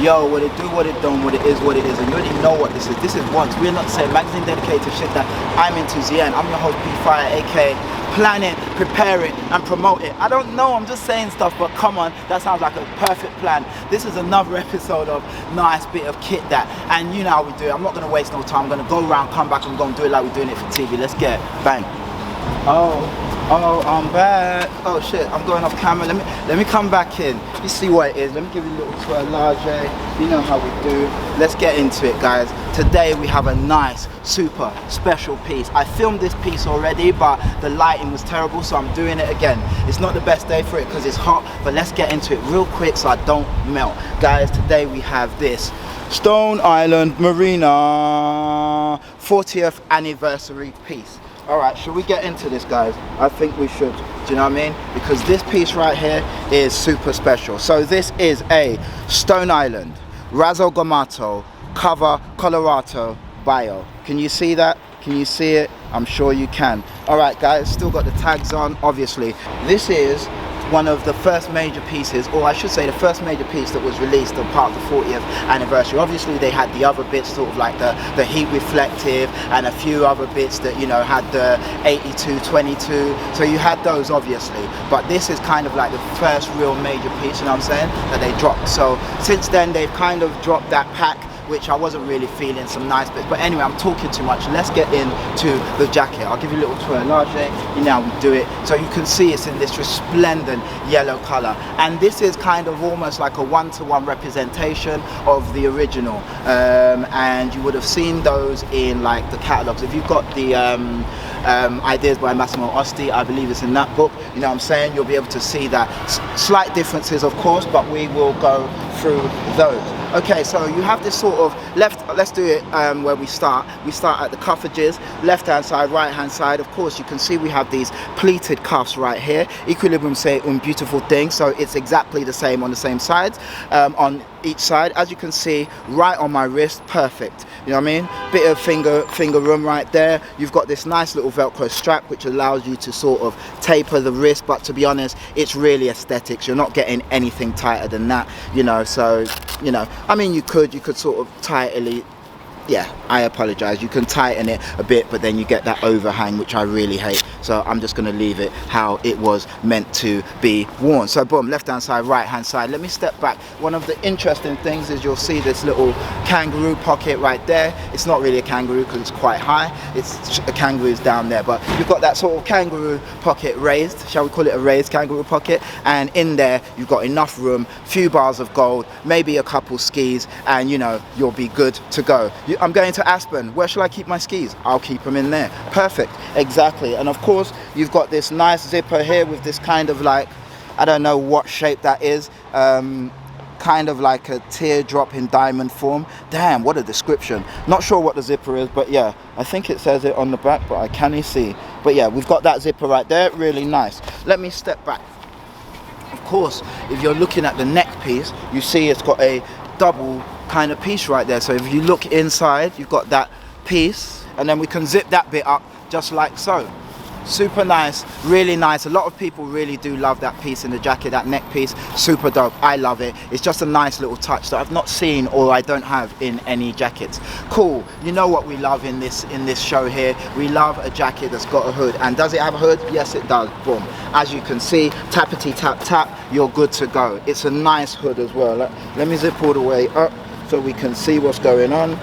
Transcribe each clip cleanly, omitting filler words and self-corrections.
Yo, what it do, what it don't, what it is, and you already know what this is. This is once. We're not saying magazine dedicated to shit that I'm into. ZN. I'm your host, B-Fire, aka plan it, prepare it, and promote it. I don't know, I'm just saying stuff, but come on, that sounds like a perfect plan. This is another episode of nice bit of kit that, and you know how we do it. I'm not gonna waste no time. I'm gonna go around, come back, and go and do it like we're doing it for TV. Let's get it. Bang. Oh, I'm back. Oh shit, I'm going off camera. Let me come back in. You see what it is. Let me give you a little twirlage. You know how we do. Let's get into it, guys. Today we have a nice, super special piece. I filmed this piece already, but the lighting was terrible, so I'm doing it again. It's not the best day for it because it's hot, but let's get into it real quick so I don't melt. Guys, today we have this Stone Island Marina 40th anniversary piece. Alright, should we get into this, guys? I think we should. Do you know what I mean? Because this piece right here is super special. So this is a Stone Island RASO GOMMATO cover Colorado bio. Can you see that? Can you see it? I'm sure you can. Alright guys, still got the tags on, obviously. This is one of the first major pieces, or I should say the first major piece that was released as part of the 40th anniversary. Obviously they had the other bits, sort of like the heat reflective and a few other bits that, you know, had the 82-22, so you had those obviously, but this is kind of like the first real major piece, you know what I'm saying, that they dropped. So since then they've kind of dropped that pack, which I wasn't really feeling, some nice bits. But anyway, I'm talking too much. Let's get into the jacket. I'll give you a little twirlage. You know how we do it. So you can see it's in this resplendent yellow color. And this is kind of almost like a one-to-one representation of the original. And you would have seen those in like the catalogs. If you've got the Ideas by Massimo Osti, I believe it's in that book, you know what I'm saying, you'll be able to see that. Slight differences, of course, but we will go through those. Okay, so you have this sort of left, let's do it where we start at the cuff edges, left hand side, right hand side. Of course you can see we have these pleated cuffs right here. Equilibrium say beautiful thing, so it's exactly the same on the same sides, on each side. As you can see, right on my wrist, perfect. You know what I mean? Bit of finger room right there. You've got this nice little Velcro strap which allows you to sort of taper the wrist, but to be honest, it's really aesthetics. You're not getting anything tighter than that, you know, so, you know, I mean, you could sort of tightly, yeah, I apologize, you can tighten it a bit, but then you get that overhang, which I really hate. So I'm just going to leave it how it was meant to be worn. So boom, left hand side, right hand side. Let me step back. One of the interesting things is you'll see this little kangaroo pocket right there. It's not really a kangaroo because it's quite high. It's a kangaroo's down there, but you've got that sort of kangaroo pocket raised, shall we call it a raised kangaroo pocket, and in there you've got enough room, few bars of gold, maybe a couple skis, and you know, you'll be good to go. I'm going to Aspen. Where shall I keep my skis? I'll keep them in there. Perfect. Exactly. And of course, you've got this nice zipper here with this kind of like, I don't know what shape that is, kind of like a teardrop in diamond form. Damn, what a description. Not sure what the zipper is, but yeah, I think it says it on the back, but I can't see. But yeah, we've got that zipper right there. Really nice. Let me step back. Of course, if you're looking at the neck piece, you see it's got a double kind of piece right there. So if you look inside, you've got that piece, and then we can zip that bit up just like so. Super nice, really nice. A lot of people really do love that piece in the jacket, that neck piece. Super dope. I love it. It's just a nice little touch that I've not seen, or I don't have in any jackets. Cool. You know what we love in this show here? We love a jacket that's got a hood. And does it have a hood? Yes, it does. Boom. As you can see, tappity tap tap, you're good to go. It's a nice hood as well. Let me zip all the way up so we can see what's going on.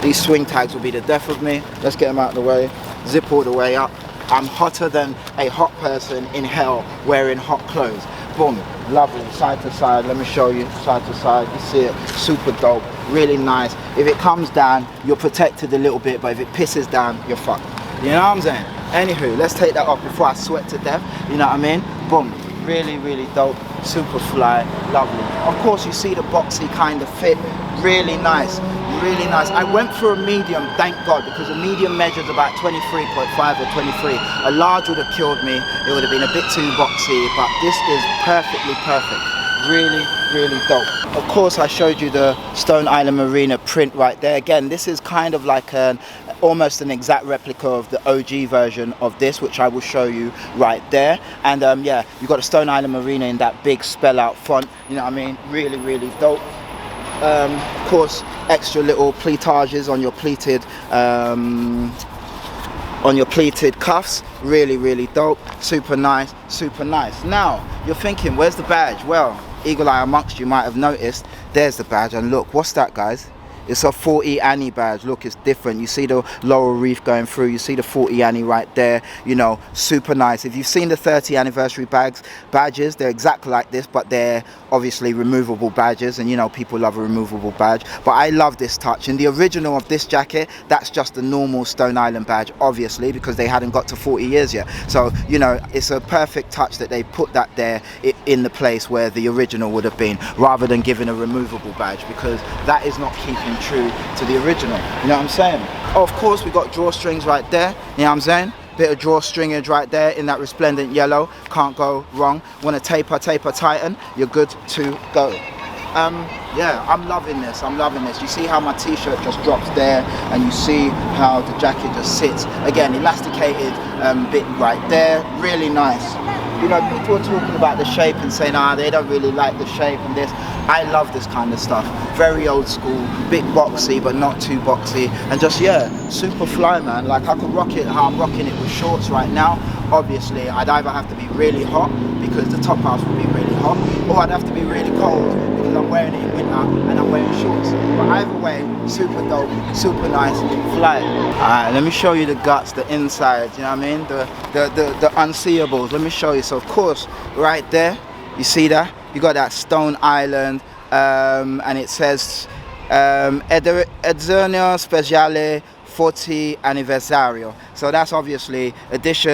These swing tags will be the death of me. Let's get them out of the way. Zip all the way up. I'm hotter than a hot person in hell wearing hot clothes. Boom, lovely, side to side. Let me show you, side to side. You see it, super dope, really nice. If it comes down, you're protected a little bit, but if it pisses down, you're fucked. You know what I'm saying? Anywho, let's take that off before I sweat to death. You know what I mean? Boom, really, really dope, super fly, lovely. Of course, you see the boxy kind of fit, really nice. Really nice. I went for a medium, thank God, because a medium measures about 23.5 or 23. A large would have killed me. It would have been a bit too boxy, but this is perfectly perfect. Really, really dope. Of course, I showed you the Stone Island Marina print right there. Again, this is kind of like almost an exact replica of the OG version of this, which I will show you right there. And yeah, you've got the Stone Island Marina in that big spell out font. You know what I mean? Really, really dope. of course, extra little pleatages on your pleated cuffs. Really dope. Super nice. Now you're thinking, where's the badge? Well, eagle eye amongst you might have noticed there's the badge, and look, what's that, guys? It's a 40 Annie badge. Look, it's different. You see the laurel wreath going through. You see the 40 Annie right there. You know, super nice. If you've seen the 30 anniversary badges, they're exactly like this, but they're obviously removable badges, and you know, people love a removable badge. But I love this touch. In the original of this jacket, that's just the normal Stone Island badge, obviously, because they hadn't got to 40 years yet. So, you know, it's a perfect touch that they put that there in the place where the original would have been, rather than giving a removable badge, because that is not keeping true to the original. You know what I'm saying? Oh, of course, we got drawstrings right there. You know what I'm saying? Bit of drawstringage right there in that resplendent yellow. Can't go wrong. Want to taper, tighten, you're good to go. Yeah, I'm loving this. You see how my t-shirt just drops there, and you see how the jacket just sits. Again, elasticated bit right there. Really nice. You know, people are talking about the shape and saying, they don't really like the shape and this. I love this kind of stuff. Very old school, bit boxy, but not too boxy. And just, yeah, super fly, man. Like, I could rock it how I'm rocking it with shorts right now. Obviously, I'd either have to be really hot, because the top half would be really hot, or I'd have to be really cold, because I'm wearing it in winter and I'm wearing shorts. But either way, super dope, super nice, fly. Alright, let me show you the guts, the inside, you know what I mean? The unseeables. Let me show you. So of course, right there, you see that? You got that Stone Island, and it says Edizione Speciale 40 Anniversario. So that's obviously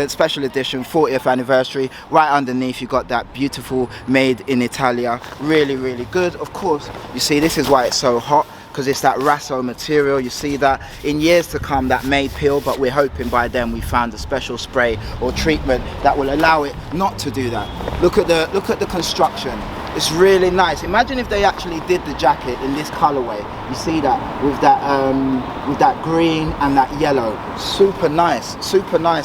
special edition 40th anniversary. Right underneath you got that beautiful made in Italia. Really good. Of course, you see, this is why it's so hot, because it's that RASO material. You see that in years to come that may peel, but we're hoping by then we found a special spray or treatment that will allow it not to do that. Look at the construction. It's really nice. Imagine if they actually did the jacket in this colorway. You see that with that green and that yellow. Super nice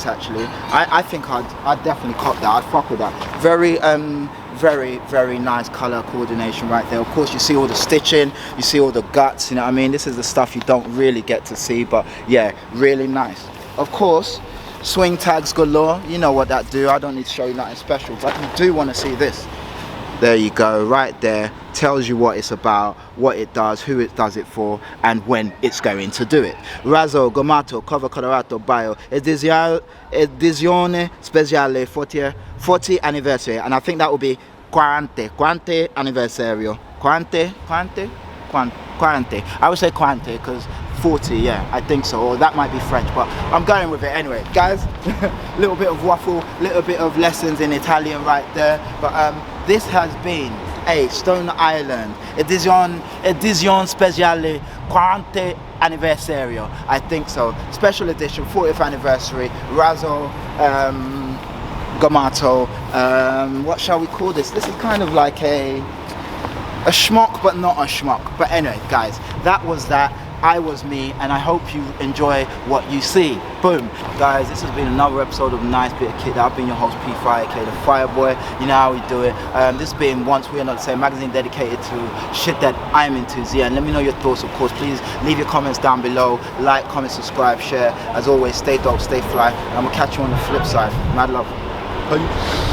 actually. I think I'd definitely cop that. I'd fuck with that. Very nice color coordination right there. Of course, you see all the stitching, you see all the guts, you know what I mean? This is the stuff you don't really get to see, but yeah, really nice. Of course, swing tags galore. You know what that do. I don't need to show you nothing special, but you do want to see this. There you go, right there. Tells you what it's about, what it does, who it does it for, and when it's going to do it. RASO GOMMATO, cover colorato bio, edizione speciale 40 anniversary, and I think that will be 40 anniversario. 40. I would say 40 because 40, yeah, I think so, or that might be French, but I'm going with it anyway. Guys, little bit of waffle, little bit of lessons in Italian right there, but this has been a Stone Island edizione speciale 40 anniversario, I think so, special edition 40th anniversary, RASO GOMMATO, what shall we call this? This is kind of like a schmuck, but not a schmuck. But anyway, guys, that was that. I was me, and I hope you enjoy what you see. Boom. Guys, this has been another episode of Nice Bit of Kit. I've been your host, P5, aka the Fireboy. You know how we do it. This being Once We Are Not the Same, magazine dedicated to shit that I'm into. Yeah, and let me know your thoughts, of course. Please leave your comments down below. Like, comment, subscribe, share. As always, stay dope, stay fly. And I'm gonna catch you on the flip side. Mad love. Peace.